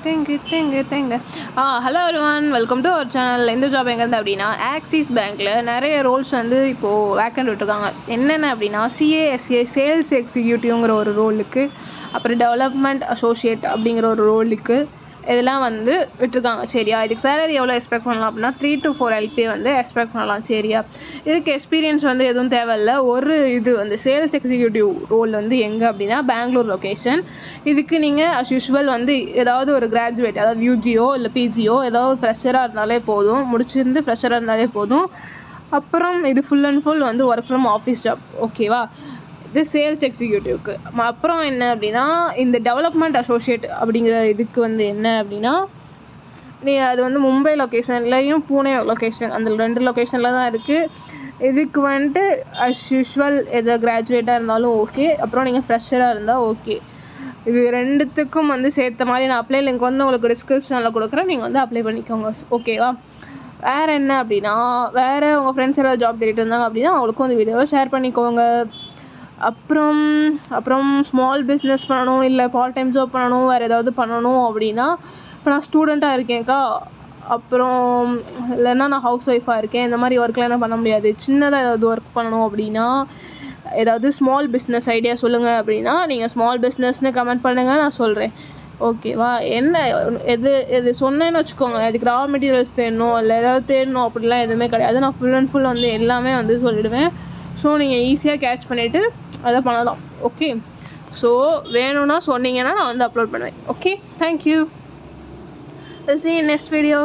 தேங்கு. Hello everyone, welcome to our channel. எந்த job எங்கேருந்து அப்படின்னா, ஆக்சிஸ் பேங்க்கில் நிறைய ரோல்ஸ் வந்து இப்போது வேக்கண்ட் விட்டுருக்காங்க. என்னென்ன அப்படின்னா, CASA சேல்ஸ் எக்ஸிக்யூட்டிவ்ங்கிற ஒரு ரோலுக்கு, அப்புறம் டெவலப்மெண்ட் அசோசியேட் அப்படிங்கிற ஒரு ரோலுக்கு இதெல்லாம் வந்து விட்டுருக்காங்க. சரியா, இதுக்கு சேலரி எவ்வளோ எக்ஸ்பெக்ட் பண்ணலாம் அப்படின்னா 3 to 4 LPA வந்து எக்ஸ்பெக்ட் பண்ணலாம். சரியா, இதுக்கு எக்ஸ்பீரியன்ஸ் வந்து எதுவும் தேவையில்ல. ஒரு இது வந்து சேல்ஸ் எக்ஸிக்யூட்டிவ் ரோல் வந்து எங்கே அப்படின்னா பெங்களூர் லொக்கேஷன். இதுக்கு நீங்கள் அஸ் யூஷுவல் வந்து ஏதாவது ஒரு கிராஜுவேட், அதாவது UGO இல்லை PGO ஏதாவது ஃப்ரெஷராக இருந்தாலே போதும், முடிச்சிருந்து ஃப்ரெஷராக இருந்தாலே போதும். அப்புறம் இது ஃபுல் அண்ட் ஃபுல் வந்து ஒர்க் ஃப்ரம் ஆஃபீஸ் ஜாப். ஓகேவா, இது சேல்ஸ் எக்ஸிக்யூட்டிவ்க்கு. அப்புறம் என்ன அப்படின்னா, இந்த டெவலப்மெண்ட் அசோசியேட் அப்படிங்கிற இதுக்கு வந்து என்ன அப்படின்னா, அது வந்து மும்பை லொக்கேஷன்லையும் பூனே லொக்கேஷன், அந்த 2 லொக்கேஷனில் தான் இருக்குது. இதுக்கு வந்துட்டு அஸ் யூஷுவல் எதோ கிராஜுவேட்டாக இருந்தாலும் ஓகே, அப்புறம் நீங்கள் ஃப்ரெஷராக இருந்தால் ஓகே. இது 2த்துக்கும் வந்து சேர்த்த மாதிரி நான் அப்ளை லிங்க் வந்து உங்களுக்கு டிஸ்கிரிப்ஷனில் கொடுக்குறேன், நீங்கள் வந்து அப்ளை பண்ணிக்கோங்க. ஓகேவா, வேறு என்ன அப்படின்னா, வேறு உங்கள் ஃப்ரெண்ட்ஸ் ஏதாவது ஜாப் தேடிட்டு இருந்தாங்க அப்படின்னா அவங்களுக்கும் அந்த வீடியோவை ஷேர் பண்ணிக்கோங்க. அப்புறம் ஸ்மால் பிஸ்னஸ் பண்ணணும், இல்லை பார்ட் டைம் ஜாப் பண்ணணும், வேறு ஏதாவது பண்ணணும் அப்படின்னா, இப்போ நான் ஸ்டூடெண்ட்டாக இருக்கேன்க்கா, அப்புறம் இல்லைன்னா நான் ஹவுஸ் ஒய்ஃபாக இருக்கேன், இந்த மாதிரி ஒர்க்லாம் என்ன பண்ண முடியாது, சின்னதாக ஏதாவது ஒர்க் பண்ணணும் அப்படின்னா, ஏதாவது ஸ்மால் பிஸ்னஸ் ஐடியா சொல்லுங்கள் அப்படின்னா நீங்கள் ஸ்மால் பிஸ்னஸ்னு கமெண்ட் பண்ணுங்கள், நான் சொல்கிறேன். ஓகேவா, என்ன எது சொன்னேன்னு வச்சுக்கோங்க, அதுக்கு ரா மெட்டீரியல்ஸ் தேடணும் இல்லை ஏதாவது தேடணும் அப்படிலாம் எதுவுமே கிடையாது. நான் ஃபுல் அண்ட் ஃபுல் வந்து எல்லாமே வந்து சொல்லிவிடுவேன். ஸோ நீங்கள் ஈஸியாக கேட்ச் பண்ணிவிட்டு அதை பண்ணலாம். ஓகே, ஸோ வேணும்னா சொன்னீங்கன்னா நான் வந்து அப்லோட் பண்ணுவேன். Okay, thank you. See you in next video.